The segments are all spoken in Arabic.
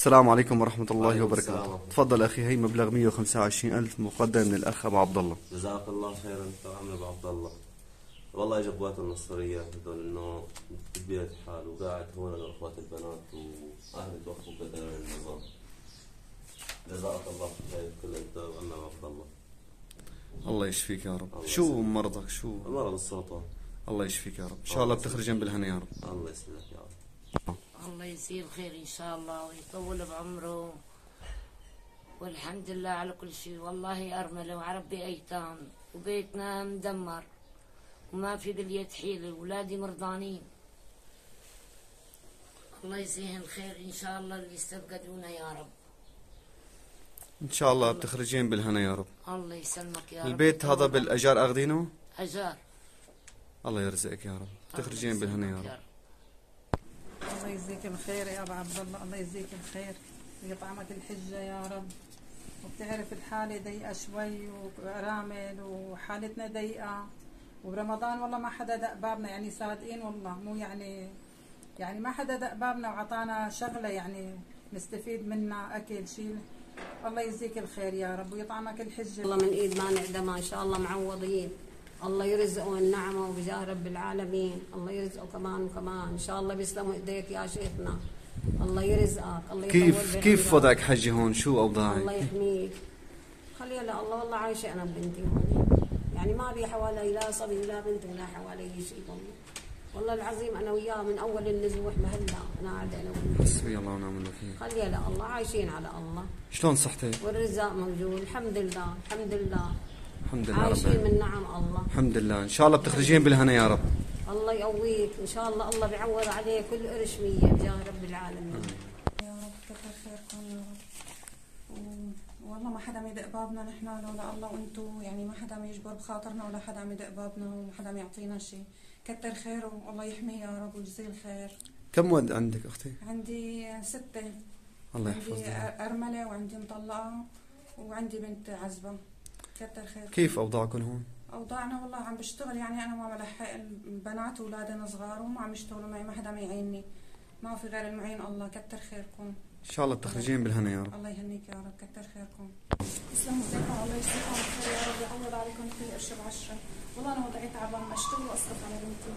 السلام عليكم ورحمة الله وعليكم وبركاته. السلام. تفضل أخي، هي مبلغ 125,000 مقدم من الأخ أبو عبد الله. جزاك الله خيرا انت وعم ابو عبد الله. والله اجى اخوات النصريه هذول انه بطبيعه الحال وقاعد هون انا واخوات البنات واهلي توقفوا بدل النظام. جزاك الله خير كل انت وعم ابو عبد الله. الله يشفيك يا رب. الله شو يسلمك. مرضك؟ شو؟ مرض السرطان. الله يشفيك يا رب. إن شاء الله بتخرجين بالهنا يا رب. الله يسلمك يا رب. الله يجزيه الخير إن شاء الله ويطول بعمره، والحمد لله على كل شيء. والله أرملة وعربي أيتام وبيتنا مدمر وما في باليد حيلة، أولادي مرضانين. الله يجزيهم الخير إن شاء الله اللي يستفقدونا يا رب. إن شاء الله بتخرجين بالهنا يا رب. الله يسلمك يا رب. البيت هذا بالأجار أخذينه؟ أجار. الله يرزقك يا رب. بتخرجين بالهنا يا رب. الله يجزيك الخير يا ابو عبد الله، الله يجزيك الخير ويطعمك الحجه يا رب. وبتعرف الحاله ضيقه شوي وارامل وحالتنا ضيقه، وبرمضان والله ما حدا دق بابنا، يعني صادقين والله، مو يعني ما حدا دق بابنا وعطانا شغله يعني نستفيد منها اكل شيء. الله يجزيك الخير يا رب ويطعمك الحجه. الله من ايد ما نعدم ان شاء الله معوضين. الله يرزقه النعمه وبجاه رب العالمين. الله يرزقه كمان وكمان ان شاء الله. بيسلموا ايديك يا شيخنا. الله يرزقك. الله يطول كيف وضعك حجي هون؟ شو أوضاعك؟ الله يحميك. خليها لا الله. والله عايشه انا ببنتي هون، يعني ما بي حوالي لا صبي ولا بنت ولا حوالي شيء. والله العظيم انا وياه من اول النزوح مهلا انا قاعده انا وياه. حسبي الله ونعم الوكيل. خليها لا الله. عايشين على الله. شلون صحتك؟ والرزاق موجود الحمد لله. الحمد لله. الحمد لله رب عايشين العالمين. من نعم الله. الحمد لله. إن شاء الله بتخرجين بالهنا يا رب. الله يقويك ان شاء الله. الله بيعوض عليه كل قرش 100 بجاه رب العالمين. يا رب كثر خيركم يا رب. والله ما حدا يدق بابنا نحن لولا الله وانتو، يعني ما حدا يجبر بخاطرنا ولا حدا يدق بابنا وما حدا يعطينا شيء. كتر خيره والله يحميه يا رب ويجزيه الخير. كم ولد عندك أختي؟ عندي 6. الله عندي يحفظك. أرملة وعندي مطلقة وعندي بنت عزبة. كتر خير. كيف أوضاعكم هون؟ أوضاعنا والله عم بشتغل، يعني أنا ما بلحق البنات وأولادنا صغار وما عم يشتغلوا معي، ما حدا يعيني، ما في غير المعين الله. كتر خيركم. إن شاء الله بتخرجين بالهنا يا رب. الله يهنيك يا رب. كتر خيركم. تسلموا ايديكم. الله يجزيكم الخير يا رب، يعوض عليكم كل قرش ب10. والله انا وضعي تعبان، ما اشتغل واصرف على بنتي.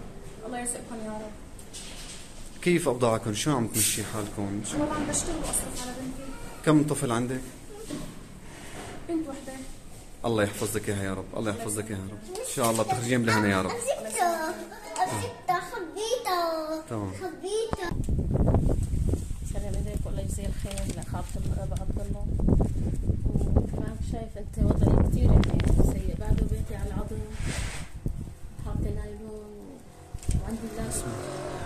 الله يرزقكم يا رب. كيف أوضاعكم؟ شو عم تمشي حالكم؟ والله عم بشتغل واصرف على بنتي. كم طفل عندك؟ بنت وحده. الله يحفظك اياها يا رب. الله يحفظك اياها يا رب. ان شاء الله بتخرجين بالهنا يا رب. تمام. سلام عليكم. الله يجزيه الخير لخاطر ابو عبد الله. وكمان شايف انت وضعي كثير يعني سيء، بعده بيتي على العظم حاطه نايلون وعندي الناس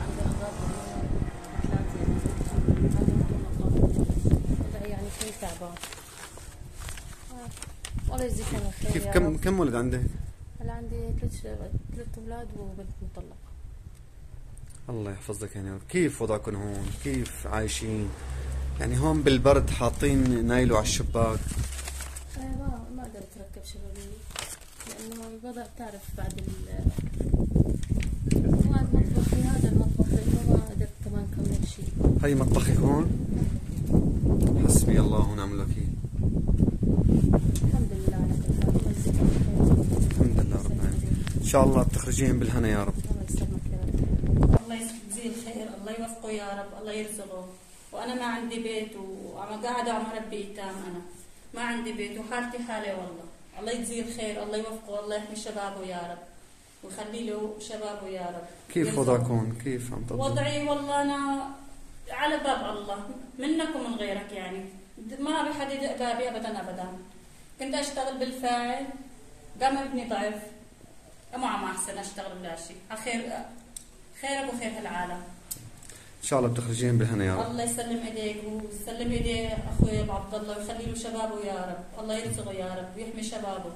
عندي امراض وضعي يعني شوي تعبان. والله يجزيكم الخير. كيف يا كم رب. كم ولد عندك؟ هلا عندي ثلاث اولاد وبنت مطلقه. الله يحفظك يعني يا رب. كيف وضعكم هون؟ كيف عايشين؟ يعني هون بالبرد حاطين نايلو على الشباك. ما قدرت اركب شبابيك لانه الوضع بتعرف بعد هذا مطبخي هذا المطبخ لانه ما قدرت كمان كمل شيء. هي مطبخك هون؟ حسبي الله ونعم الوكيل. الحمد لله على كل حال. الله يجزيك الخير. الحمد لله رب العالمين. ان شاء الله بتخرجين بالهنا يا رب. الله يسلمك يا رب. الله يجزيه الخير. الله يوفقه يا رب. الله يرزقه. وانا ما عندي بيت وعم قاعده عم اربي ايتام. انا ما عندي بيت وحالتي حاله والله. الله يجزيه الخير. الله يوفقه. الله يحمي شبابه يا رب ويخلي له شبابه يا رب. كيف يرزقه. وضعكم؟ كيف عم تقضوا؟ وضعي والله انا على باب الله منك ومن غيرك، يعني ما بحد يدق بابي ابدا ابدا. كنت اشتغل بالفاعل، قام ابني ضعف، ما عم احسن اشتغل بلا شيء. خيرك وخير هالعالم. ان شاء الله بتخرجين بالهنا يا رب. الله يسلم ايديك ويسلم ايدي اخوي ابو عبد الله ويخلي له شبابه يا رب. الله يرزقه يا رب ويحمي شبابه.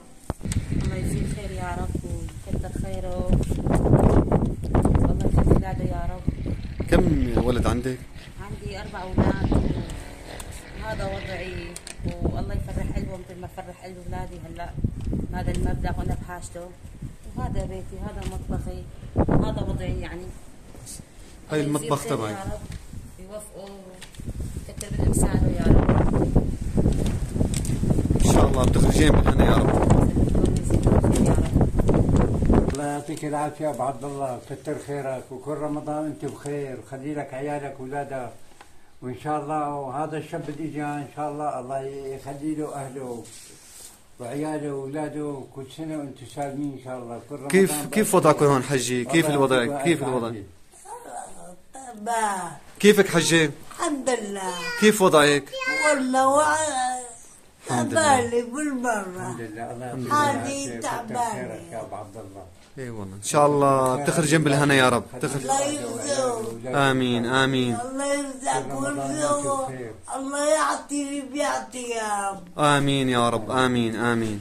الله يجزيه الخير يا رب ويكثر خيره والله يخلي اولاده يا رب. كم ولد عندك؟ عندي 4 اولاد وهذا وضعي، والله يفرح قلبهم مثل ما فرح قلب اولادي. هلا هذا المبلغ وانا بحاجته، وهذا بيتي، هذا مطبخي، هذا وضعي يعني. هاي الله يجزيه المطبخ الخير تبعك. يا رب يوفقه يكتب الإنسان يا رب. ان شاء الله بتخرجين بالهنا يا رب. يا رب. الله يعطيك العافية أبو عبد الله، كتر خيرك وكل رمضان أنت بخير، خلي لك عيالك وأولادك وإن شاء الله. وهذا الشاب اللي جاء إن شاء الله يخلي له أهله وعياله وأولاده كل سنة وأنتم سالمين إن شاء الله. كل رمضان كيف وضعكم هون حجي؟ كيف الوضع؟ كيف الوضع؟ كيفك حجي؟ الحمد لله. كيف وضعك؟ والله الحمد لله. تعبانة بالمرة. الحمد لله. الله يعطيك حالي العافية، كتر تعبانة. خيرك يا أبو عبد الله. اي والله ان شاء الله بتخرجين بالهنا يا رب. الله يرزقك. امين امين الله يرزقك ويرزقك. الله يعطي اللي بيعطي يا رب. امين يا رب. امين امين.